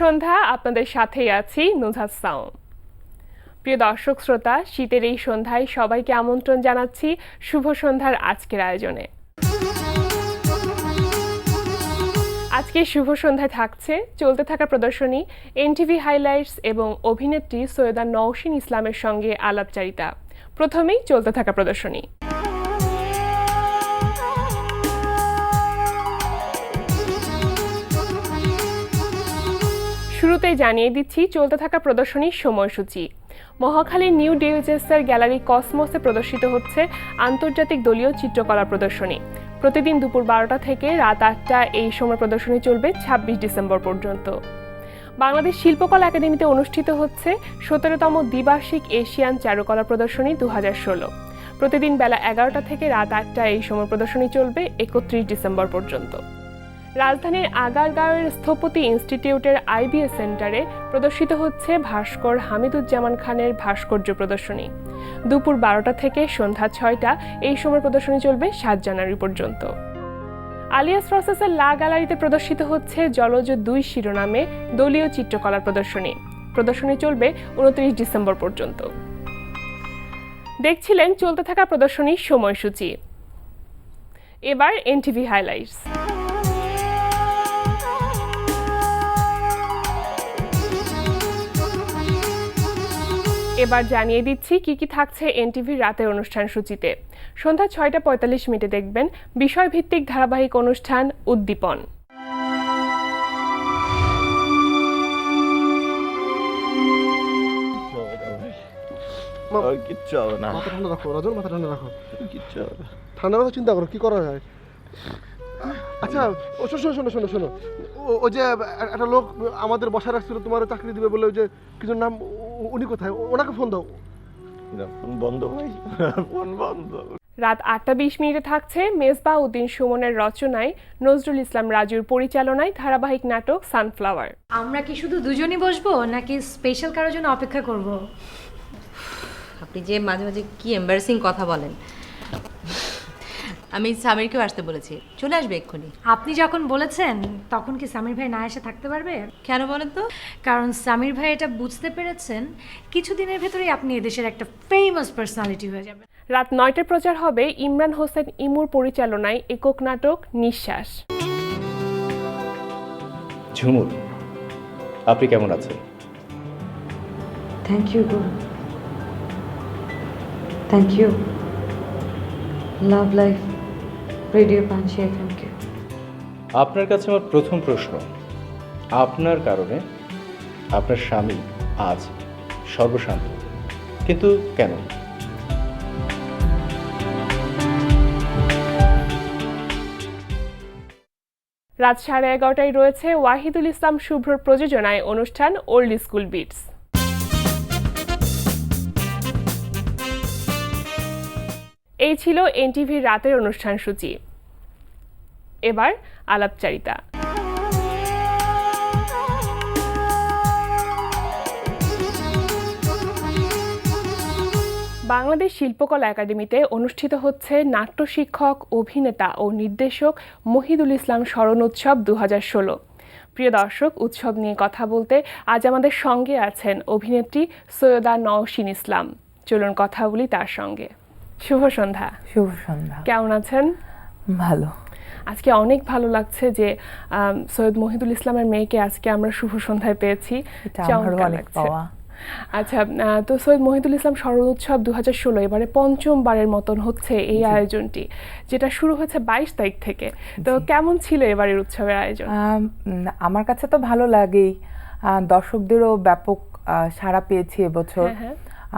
সন্ধ্যা, আপনাদের সাথেই আছি নুজহাত সাউম। প্রিয় দর্শক শ্রোতা, শীতের এই সন্ধ্যায় সবাইকে আমন্ত্রণ জানাচ্ছি শুভ সন্ধ্যার আজকের আয়োজনে। আজকে শুভ সন্ধ্যায় থাকছে চলতে থাকা প্রদর্শনী, এনটিভি হাইলাইটস এবং অভিনেত্রী সৈয়দা নওশিন ইসলামের সঙ্গে আলাপচারিতা। প্রথমেই চলতে থাকা প্রদর্শনী। শুরুতেই জানিয়ে দিচ্ছি চলতে থাকা প্রদর্শনীর সময়সূচি। মহাখালীর নিউ ডিওজেসার গ্যালারি কসমোসে প্রদর্শিত হচ্ছে আন্তর্জাতিক দলীয় চিত্রকলা প্রদর্শনী। প্রতিদিন দুপুর 12টা থেকে রাত 8টা এই সময় প্রদর্শনী চলবে 26 ডিসেম্বর পর্যন্ত। বাংলাদেশ শিল্পকলা একাডেমিতে অনুষ্ঠিত হচ্ছে 17তম দ্বিবার্ষিক এশিয়ান চারুকলা প্রদর্শনী 2016। প্রতিদিন বেলা 11টা থেকে রাত 8টা এই সময় প্রদর্শনী চলবে 31 ডিসেম্বর পর্যন্ত। রাজধানীর আগারগাঁওয়ের স্থপতি ইনস্টিটিউটের আইবিএস সেন্টারে প্রদর্শিত হচ্ছে ভাস্কর হামিদুজ্জামান খানের ভাস্কর্য প্রদর্শনী। দুপুর 12টা থেকে সন্ধ্যা 6টা এই সময় প্রদর্শনী চলবে 7 জানুয়ারি পর্যন্ত। আলিয়াস প্রসেসের লা গ্যালারিতে প্রদর্শিত হচ্ছে জলজ 2 শিরোনামে দলীয় চিত্রকলা প্রদর্শনী। প্রদর্শনী চলবে 29 ডিসেম্বর পর্যন্ত। দেখছিলেন চলতে থাকা প্রদর্শনীর সময়সূচি। এবার এনটিভি হাইলাইটস। এবার জানিয়ে দিচ্ছি কি কি থাকছে এনটিভির রাতের অনুষ্ঠান সূচিতে। সন্ধ্যা 6:45 দেখবেন বিষয়ভিত্তিক ধারাবাহিক অনুষ্ঠান উদ্দীপন। ঠান্ডা কথা চিন্তা করো, কি করা যায়? আচ্ছা শোনো শোনো শোনো, ও যে একটা লোক আমাদের বসায় রাখছিল, তোমার চাকরি দিবে বলে, ওই যে কিছু নাম, উনি কোথায়? ওনাকে ফোন দাও। ফোন বন্ধ ভাই, ফোন বন্ধ। রাত 8:20 থাকছে মেজবা উদ্দিন সুমনের রচনায় নজরুল ইসলাম রাজুর পরিচালনায় ধারাবাহিক নাটক সানফ্লাওয়ার। আমরা কি শুধু দুজনই বসবো নাকি স্পেশাল কারোর জন্য অপেক্ষা করব? আপনি যে মাঝে মাঝে কি এম্বারেসিং কথা বলেন। আমি সামিরকেও আসতে বলেছি, চলে আসবে এক্ষুনি। আপনি যখন বলেছেন তখন কি সামির ভাই না এসে থাকতে পারবে? কেন বলেন তো? কারণ সামির ভাই এটা বুঝতে পেরেছেন কিছুদিনের ভেতরেই আপনি এদেশের একটা ফেমাস পার্সোনালিটি হয়ে যাবেন। রাত 9টায় প্রচার হবে ইমরান হোসেন ইমুর পরিচালনায় একক নাটক নিঃশ্বাস। ঝুমুর, আপনি কেমন আছেন? থ্যাংক ইউ গো, thank you. Love life radio পাঞ্চিয়া, থ্যাংক ইউ। আপনার কাছে আমার প্রথম প্রশ্ন, আপনার কারণে আপনার স্বামী আজ সর্বশান্ত, কিন্তু কেন? রাত 11:30টায় রয়েছে ওয়াহিদুল ইসলাম শুভ্রর প্রযোজনায় অনুষ্ঠান ওল্ড স্কুল বিটস। এই ছিল এনটিভির রাতের অনুষ্ঠান সূচি। এবার আলাপচারিতা। বাংলাদেশ শিল্পকলা একাডেমিতে অনুষ্ঠিত হচ্ছে নাট্য শিক্ষক, অভিনেতা ও নির্দেশক মহিদুল ইসলাম স্মরণ উৎসব 2016। প্রিয় দর্শক, উৎসব নিয়ে কথা বলতে আজ আমাদের সঙ্গে আছেন অভিনেত্রী সৈয়দা নওশিন ইসলাম। চলুন কথা বলি তার সঙ্গে। শুভ সন্ধ্যা। শুভ সন্ধ্যা। কেমন আছেন? ভালো। আজকে অনেক ভালো লাগছে যে সৈয়দ মহিদুল ইসলামের মেয়েকে আজকে আমরা শুভ সন্ধ্যায় পেয়েছি। চমৎকার লাগছে। আচ্ছা, তো সৈয়দ মহিদুল ইসলাম স্মরণ উৎসব 2016 এবারে পঞ্চমবারের মতন হচ্ছে এই আয়োজনটি, যেটা শুরু হয়েছে 22 তারিখ থেকে। তো কেমন ছিল এবারের উৎসবের আয়োজন? আমার কাছে তো ভালো লাগেই, দর্শকদেরও ব্যাপক সাড়া পেয়েছি এবছর।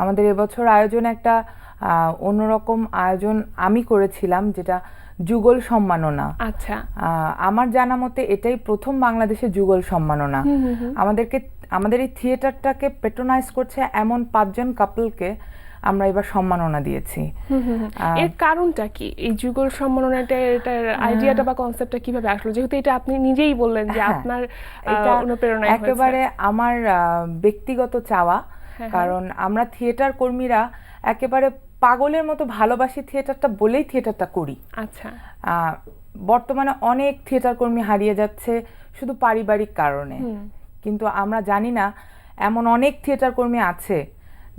আমাদের এবছর আয়োজন একটা অন্যরকম আয়োজন আমি করেছিলাম, যেটা যুগল সম্মাননা। আচ্ছা, আমার জানা মতে এটাই প্রথম বাংলাদেশে যুগল সম্মাননা। আমাদের এই থিয়েটারটাকে পেট্রোনাইজ করছে এমন 5 জন কাপলকে আমরা এবার সম্মাননা দিয়েছি। এর কারণটা কি? এই যুগল সম্মাননাটা, এটার আইডিয়াটা বা কনসেপ্টটা কিভাবে আসলো? যেহেতু এটা আপনি নিজেই বললেন যে আপনার অনুপ্রেরণায় হয়েছে। একেবারে আমার ব্যক্তিগত চাওয়া, কারণ আমরা থিয়েটার কর্মীরা একেবারে পাগলের মতো ভালোবাসি থিয়েটারটা বলেই থিয়েটারটা করি। আচ্ছা, বর্তমানে অনেক থিয়েটার কর্মী হারিয়ে যাচ্ছে শুধু পারিবারিক কারণে, কিন্তু আমরা জানি না এমন অনেক থিয়েটার কর্মী আছে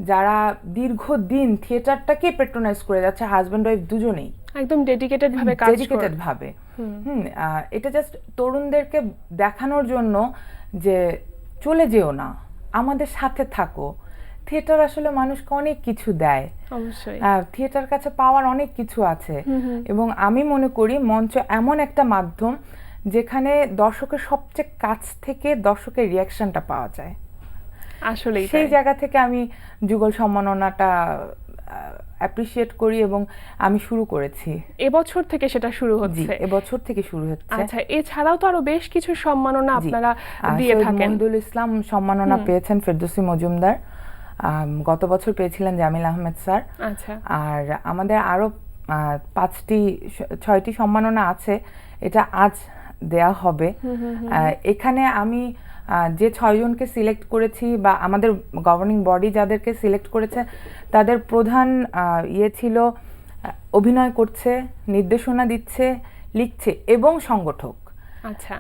যারা দীর্ঘদিন থিয়েটারটাকে পেট্রোনাইজ করে যাচ্ছে, হাজব্যান্ড ওয়াইফ দুজনেই একদম ডেডিকেটেড ভাবে কাজ ডেডিকেটেড ভাবে। এটা জাস্ট তরুণদেরকে দেখানোর জন্য যে চলে যেও না, আমাদের সাথে থাকো। থিয়েটার আসলে মানুষকে অনেক কিছু দেয়, অবশ্যই থিয়েটার কাছে পাওয়ার অনেক কিছু আছে। এবং আমি মনে করি মঞ্চ এমন একটা মাধ্যম যেখানে দর্শকের সবচেয়ে কাছ থেকে দর্শকের রিয়াকশনটা পাওয়া যায়। আসলে সেই জায়গা থেকে আমি যুগল সম্মাননাটা অ্যাপ্রিসিয়েট করি এবং আমি শুরু করেছি। এবছর থেকে সেটা শুরু হচ্ছে। এবছর থেকে শুরু হচ্ছে। আচ্ছা, এছাড়াও তো আরো বেশ কিছু সম্মাননা আপনারা দিয়ে শহীদ থাকেন। মহিদুল ইসলাম সম্মাননা পেয়েছেন ফেরদৌসী মজুমদার, গত বছর পেয়েছিলেন জামিল আহমেদ স্যার। আচ্ছা, আর আমাদের আরো 6টি সম্মাননা আছে, এটা আজ দেয়া হবে। এখানে আমি যে 6 জনকে সিলেক্ট করেছি বা আমাদের গভর্নিং বডি যাদেরকে সিলেক্ট করেছে তাদের প্রধান ছিল অভিনয় করছে, নির্দেশনা দিচ্ছে, লিখছে এবং সংগঠক। আচ্ছা,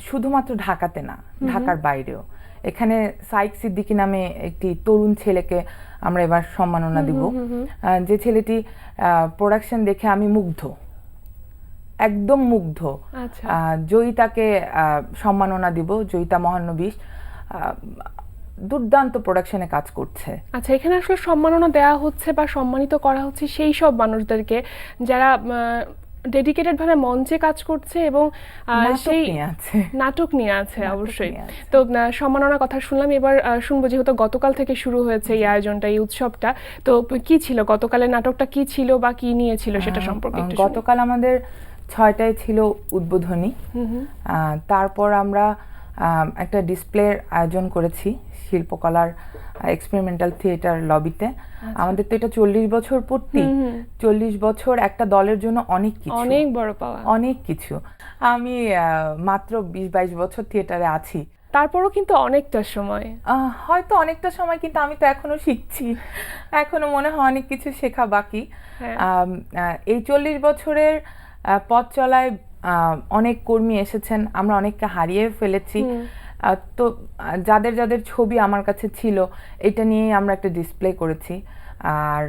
শুধুমাত্র ঢাকাতে না, ঢাকার বাইরেও। এখানে সাইক সিদ্দিকী নামে একটি তরুণ ছেলেকে আমরা এবার সম্মাননা দিব, যে ছেলেটি প্রোডাকশন দেখে আমি মুগ্ধ, একদম মুগ্ধ। আচ্ছা, জয়িতাকে সম্মাননা দিব, জয়িতা মহানবীশ দুর্দান্ত প্রোডাকশনে কাজ করছে। আচ্ছা, এখানে আসলে সম্মাননা দেওয়া হচ্ছে বা সম্মানিত করা হচ্ছে সেই সব মানুষদেরকে যারা ডেডিকেটেড ভাবে মঞ্চে কাজ করছে এবং সেই নাটক নিয়ে আছে। অবশ্যই। তো সম্মাননার কথা শুনলাম, এবার শুনবো যেহেতু গতকাল থেকে শুরু হয়েছে এই আয়োজনটা, এই উৎসবটা, তো কি ছিল গতকালের নাটকটা, কি ছিল বা কি নিয়ে ছিল সেটা সম্পর্কে একটু শুনি। গতকাল আমাদের 6টায় ছিল উদ্বোধনী, তারপর আমরা একটা ডিসপ্লের আয়োজন করেছি শিল্পকলার এক্সপেরিমেন্টাল থিয়েটার লবিতে। আমাদের তো এটা 40 বছর পূর্তি, 40 বছর একটা দলের জন্য অনেক কিছু, অনেক বড় পাওয়া, অনেক কিছু। আমি মাত্র 20-22 বছর থিয়েটারে আছি, তারপরও কিন্তু অনেকটা সময়, হয়তো অনেকটা সময়, কিন্তু আমি তো এখনো শিখছি, এখনো মনে হয় অনেক কিছু শেখা বাকি। এই 40 বছরের পথ চলায় অনেক কর্মী এসেছেন, আমরা অনেককে হারিয়ে ফেলেছি। তো যাদের যাদের ছবি আমার কাছে ছিল এটা নিয়েই আমরা একটা ডিসপ্লে করেছি। আর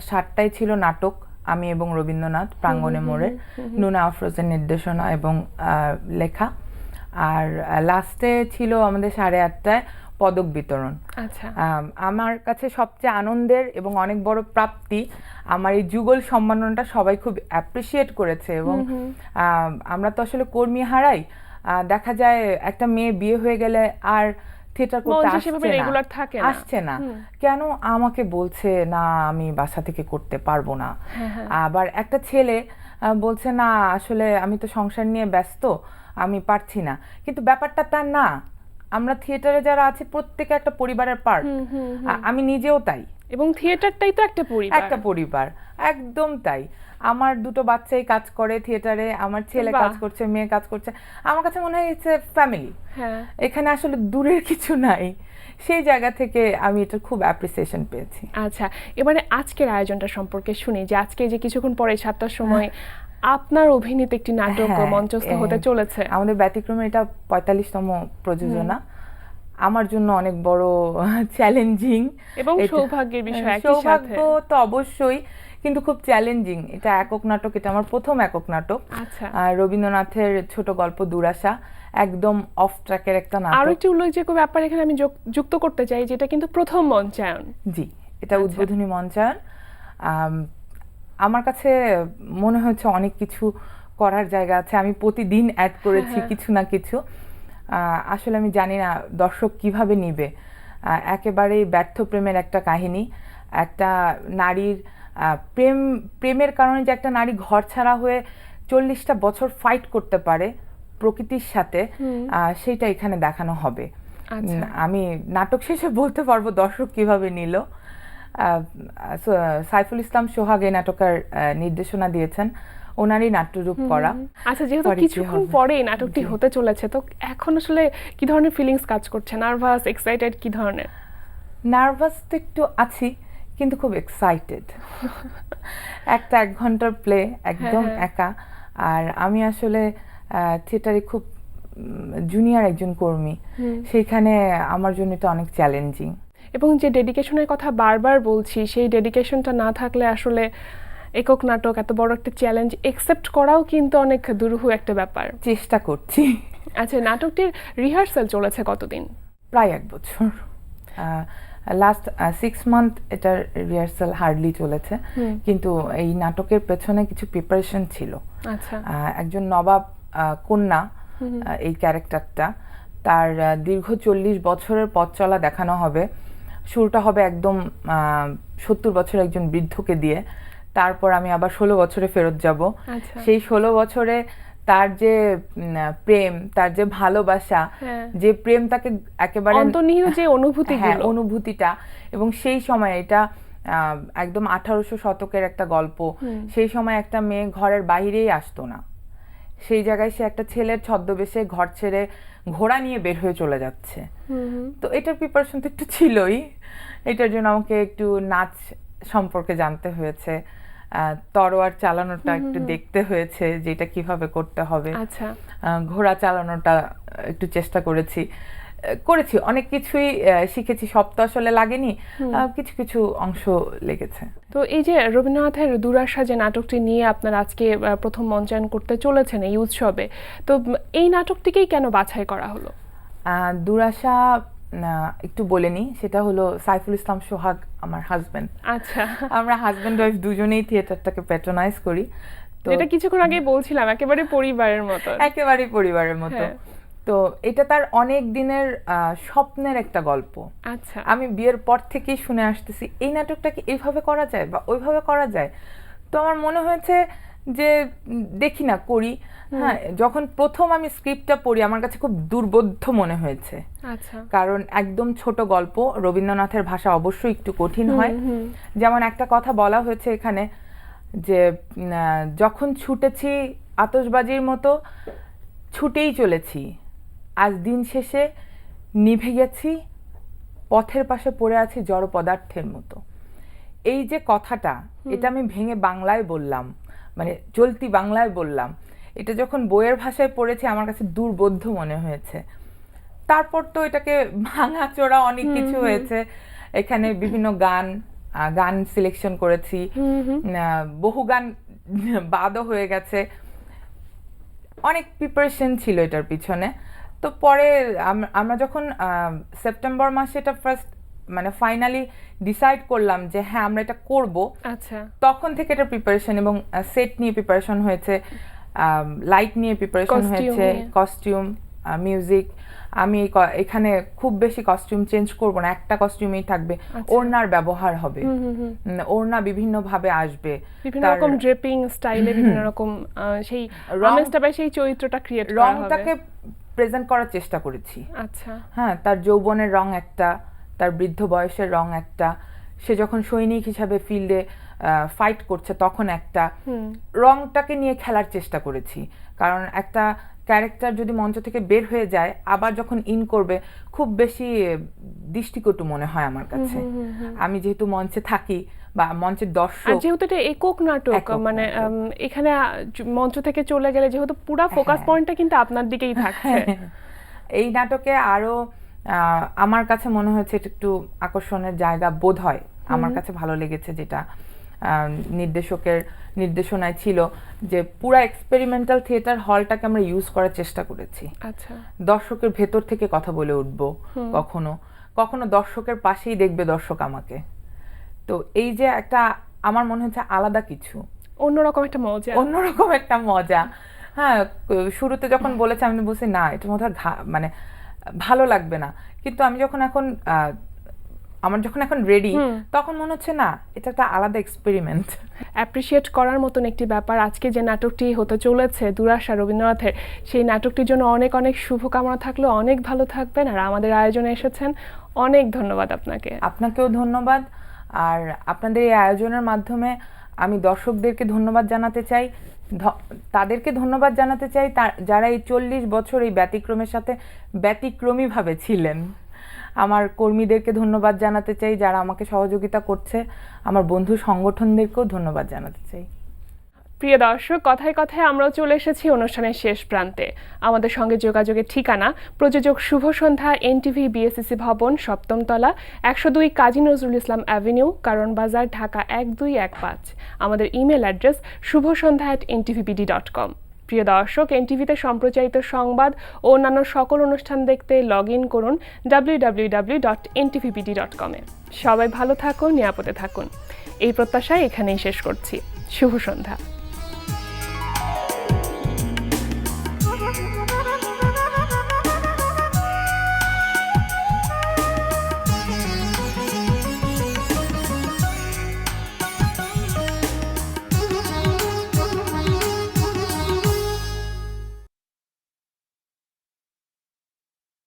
7টায় ছিল নাটক, আমি এবং রবীন্দ্রনাথ, প্রাঙ্গণে মোড়ের, নুনা আফরোজের নির্দেশনা এবং লেখা। আর লাস্টে ছিল আমাদের 8:30টায় পদক বিতরণ। আচ্ছা, আমার কাছে সবচেয়ে আনন্দের এবং অনেক বড় প্রাপ্তি আমার এই যুগল সম্মাননাটা সবাই খুব অ্যাপ্রিসিয়েট করেছে। এবং আমরা তো আসলে কর্মী হারাই, দেখা যায় একটা মেয়ে বিয়ে হয়ে গেলে আর থিয়েটার করতে আসছে না, কেন আমাকে বলছে না আমি বাসা থেকে করতে পারবো না। আবার একটা ছেলে বলছে না আসলে আমি তো সংসার নিয়ে ব্যস্ত, আমি পারছি না। কিন্তু ব্যাপারটা তা না, আমরা থিয়েটারে যারা আছি প্রত্যেকে একটা পরিবারের পার্ট, আমি নিজেও তাই। এবং থিয়েটারটাই তো একটা পরিবার, একদম তাই। আমার 2টো বাচ্চাই কাজ করে থিয়েটারে, আমার ছেলে কাজ করছে, মেয়ে কাজ করছে, আমার কাছে মনে হয় ইটস এ ফ্যামিলি। এখানে আসলে দূরের কিছু নাই, সেই জায়গা থেকে আমি এটা খুব অ্যাপ্রিসিয়েশন পেয়েছি। আচ্ছা, এবারে আজকের আয়োজনটা সম্পর্কে শুনি, যে আজকে যে কিছুক্ষণ পরে 7টার সময় আপনার অভিনীত একটি নাটক মঞ্চস্থ হতে চলেছে। আমাদের ব্যতিক্রমে এটা 45তম প্রযোজনা, আমার জন্য অনেক বড় চ্যালেঞ্জিং এবং সৌভাগ্যের বিষয়। সৌভাগ্য তো অবশ্যই, কিন্তু খুব চ্যালেঞ্জিং। এটা একক নাটক, এটা আমার প্রথম একক নাটক। আচ্ছা, রবীন্দ্রনাথের ছোট গল্প দুরাশা, একদম অফ ট্র্যাকের একটা নাটক। আরো একটি উল্লেখযোগ্য ব্যাপার এখানে আমি যুক্ত করতে চাই, যেটা কিন্তু প্রথম মঞ্চায়ন। জি, এটা উদ্বোধনী মঞ্চায়ন। আমার কাছে মনে হচ্ছে অনেক কিছু করার জায়গা আছে, আমি প্রতিদিন অ্যাড করেছি কিছু না কিছু। আসলে আমি জানি না দর্শক কিভাবে নিবে। একেবারেই ব্যর্থ প্রেমের একটা কাহিনী, একটা নারীর প্রেমের কারণে যে একটা নারী ঘর ছাড়া হয়ে 40টা বছর ফাইট করতে পারে প্রকৃতির সাথে, সেটা এখানে দেখানো হবে। আমি নাটক শেষে বলতে পারবো দর্শক কিভাবে নিল। সাইফুল ইসলাম সোহাগ এই নাটকের নির্দেশনা দিয়েছেন, ওনারই নাট্যরূপ করা। আচ্ছা, যেহেতু কিছুক্ষণ পরে নাটকটি হতে চলেছে, তো এখন আসলে কি ধরনের ফিলিংস কাজ করছে? নার্ভাস, এক্সাইটেড, কি ধরনের? নার্ভাস তো একটু আছি, কিন্তু খুব এক্সাইটেড। একটা 1 ঘন্টার প্লে, একদম একা। আর আমি আসলে থিয়েটারে খুব জুনিয়র একজন কর্মী, সেইখানে আমার জন্য এটা অনেক চ্যালেঞ্জিং। এবং যে ডেডিকেশনের কথা বারবার বলছি, সেই ডেডিকেশনটা না থাকলে আসলে একক নাটক এত বড় একটা চ্যালেঞ্জ একসেপ্ট করাও কিন্তু অনেক দুরূহ একটা ব্যাপার। চেষ্টা করছি। আচ্ছা, নাটকটির রিহার্সাল চলেছে কতদিন? প্রায় 1 বছর। লাস্ট 6 মান্থ এটার রিহার্সাল হার্ডলি চলেছে, কিন্তু এই নাটকের পেছনে কিছু প্রিপারেশন ছিল। আচ্ছা। একজন নবাব কন্যা, এই ক্যারেক্টারটা, তার দীর্ঘ 40 বছরের পথ চলা দেখানো হবে। শুরুটা হবে একদম 70 বছরের একজন বৃদ্ধকে দিয়ে, তারপর আমি আবার 16 বছরে ফেরত যাব। সেই 16 বছরে তার যে প্রেম, তার যে ভালোবাসা, যে প্রেম তাকে একেবারে অন্তর্নিহিত যে অনুভূতিটা, এবং সেই সময় এটা একদম 1800 শতকের একটা গল্প। সেই সময় একটা মেয়ে ঘরের বাইরেই আসতো না, সেই জায়গায় সে একটা ছেলের ছদ্মবেশে ঘর ছেড়ে ঘোড়া নিয়ে বের হয়ে চলে যাচ্ছে। তো এটার প্রিপারেশন তো একটু ছিলই, এটার জন্য আমাকে একটু নাচ সম্পর্কে জানতে হয়েছে, তরোয়ার চালানোটা একটু দেখতে হয়েছে যে এটা কিভাবে করতে হবে। আচ্ছা। ঘোড়া চালানোটা একটু চেষ্টা করেছি, অনেক কিছুই শিখেছি। সব তো আসলে লাগেনি, কিছু কিছু অংশ লেগেছে। তো এই যে রবীন্দ্রনাথের দুরাশা যে নাটকটি নিয়ে আপনার আজকে প্রথম মঞ্চায়ন করতে চলেছেন এই উৎসবে, তো এই নাটকটিকেই কেন বাছাই করা হলো? দুরাশা একটু বলে নি, সেটা হলো সাইফুল ইসলাম সোহাগ আমার হাজবেন্ড। আচ্ছা। আমরা হাজবেন্ড ওয়াইফ দুজনেই থিয়েটারটাকে প্যাট্রোনাইজ করি। তো এটা কিছুক্ষণ আগেই বলছিলাম, একেবারে পরিবারের মতো। একেবারে পরিবারের মতো। তো এটা তার অনেক দিনের স্বপ্নের একটা গল্প। আচ্ছা। আমি বিয়ের পর থেকেই শুনে আসতেছি এই নাটকটাকে এইভাবে করা যায় বা ওইভাবে করা যায়। তো আমার মনে হয়েছে যে দেখি না, করি। হ্যাঁ, যখন প্রথম আমি স্ক্রিপ্টটা পড়ি আমার কাছে খুব দুর্বোধ্য মনে হয়েছে। আচ্ছা। কারণ একদম ছোট গল্প, রবীন্দ্রনাথের ভাষা অবশ্যই একটু কঠিন হয়। যেমন একটা কথা বলা হয়েছে এখানে যে যখন ছুটেছি আতশবাজির মতো ছুটেই চলেছি, আজ দিন শেষে নিভে গেছি, পথের পাশে পড়ে আছি জড় পদার্থের মতো। এই যে কথাটা, এটা আমি ভেঙে বাংলায় বললাম, মানে চলতি বাংলায় বললাম। এটা যখন বইয়ের ভাষায় পড়েছি আমার কাছে দুর্বোধ্য মনে হয়েছে। তারপর তো এটাকে ভাঙাচোরা অনেক কিছু হয়েছে। এখানে বিভিন্ন গান সিলেকশন করেছি, বহু গান বাদও হয়ে গেছে, অনেক প্রিপারেশন ছিল এটার পিছনে। তো পরে আমরা যখন সেপ্টেম্বর মাসে এটা ফার্স্ট মানে ফাইনালি ডিসাইড করলাম যে হ্যাঁ আমরা এটা করব, আচ্ছা, তখন থেকে এটা প্রিপারেশন এবং সেট নিয়ে প্রিপারেশন হয়েছে, লাইট নিয়ে প্রিপারেশন হয়েছে, কস্টিউম, মিউজিক। আমি এখানে খুব বেশি কস্টিউম চেঞ্জ করব না, একটা কস্টিউমেই থাকবে। ওড়নার ব্যবহার হবে, ওড়না বিভিন্ন ভাবে আসবে, বিভিন্ন রকম ড্রেপিং স্টাইলে বিভিন্ন রকম সেই আমেজটা বা সেই চরিত্রটা ক্রিয়েট করা হবে, রংটাকে প্রেজেন্ট করার চেষ্টা করেছি। আচ্ছা, হ্যাঁ, তার যৌবনের রং একটা, তার বৃদ্ধ বয়সের রং একটা, সে যখন সৈনিক হিসাবে ফিল্ডে ফাইট করছে তখন একটা, রংটাকে নিয়ে খেলার চেষ্টা করেছি। কারণ একটা ক্যারেক্টার যদি মঞ্চ থেকে বের হয়ে যায় আবার যখন ইন করবে খুব বেশি দৃষ্টিকটু মনে হয় আমার কাছে। আমি যেহেতু মঞ্চে থাকি বা মঞ্চের দর্শক, যেহেতু এটা একক নাটক, মানে এখানে মঞ্চ থেকে চলে গেলে যেহেতু পুরো ফোকাস পয়েন্টটা কিন্তু আপনার দিকেই থাকছে। এই নাটকে আরো আমার কাছে মনে হয়েছে এটা একটু আকর্ষণের জায়গা বোধ হয়, আমার কাছে ভালো লেগেছে যেটা নির্দেশকের নির্দেশনায় ছিল, যে পুরা এক্সপেরিমেন্টাল থিয়েটার হলটাকে আমরা ইউজ করার চেষ্টা করেছি। আচ্ছা, দর্শকের ভেতর থেকে কথা বলে উঠবো, কখনো কখনো দর্শকের পাশেই দেখবে দর্শক আমাকে। তো এই যে একটা আমার মনে হচ্ছে আলাদা কিছু, অন্যরকম একটা মজা। হ্যাঁ, শুরুতে যখন বলেছে আমি বলছি না এটা মনে হয় মানে ভালো লাগবে না, কিন্তু আমি যখন এখন রেডি তখন মনে হচ্ছে না এটা একটা আলাদা এক্সপেরিমেন্ট। অ্যাপ্রিশিয়েট করার মতন একটি ব্যাপার। আজকে যে নাটকটি হতে চলেছে দুরাশা রবীন্দ্রনাথের, সেই নাটকটির জন্য অনেক অনেক শুভকামনা থাকলো, অনেক ভালো থাকবেন। আর আমাদের আয়োজনে এসেছেন, অনেক ধন্যবাদ আপনাকে। আপনাকেও ধন্যবাদ। আর আপনাদের এই আয়োজনের মাধ্যমে আমি দর্শকদেরকে ধন্যবাদ জানাতে চাই, তাদেরকে ধন্যবাদ জানাতে চাই যারা এই 40 বছর এই ব্যতিক্রমের সাথে ব্যতিক্রমীভাবে ছিলেন। আমার কর্মীদেরকে ধন্যবাদ জানাতে চাই যারা আমাকে সহযোগিতা করছে, আমার বন্ধু সংগঠনদেরকেও ধন্যবাদ জানাতে চাই। প্রিয় দর্শক, কথায় কথায় আমরাও চলে এসেছি অনুষ্ঠানের শেষ প্রান্তে। আমাদের সঙ্গে যোগাযোগের ঠিকানা প্রযোজক শুভ সন্ধ্যা, এনটিভি, বিএসসিসি ভবন, 7ম তলা, 102 কাজী নজরুল ইসলাম অ্যাভিনিউ, কারণ বাজার, ঢাকা 1215। আমাদের ইমেল অ্যাড্রেস shubhosandha@ntvbd.com। প্রিয় দর্শক, এনটিভিতে সম্প্রচারিত সংবাদ ও অন্যান্য সকল অনুষ্ঠান দেখতে লগ ইন করুন www.ntvbd.com এ। সবাই ভালো থাকুন, নিরাপদে থাকুন, এই প্রত্যাশায় এখানেই শেষ করছি। শুভ সন্ধ্যা।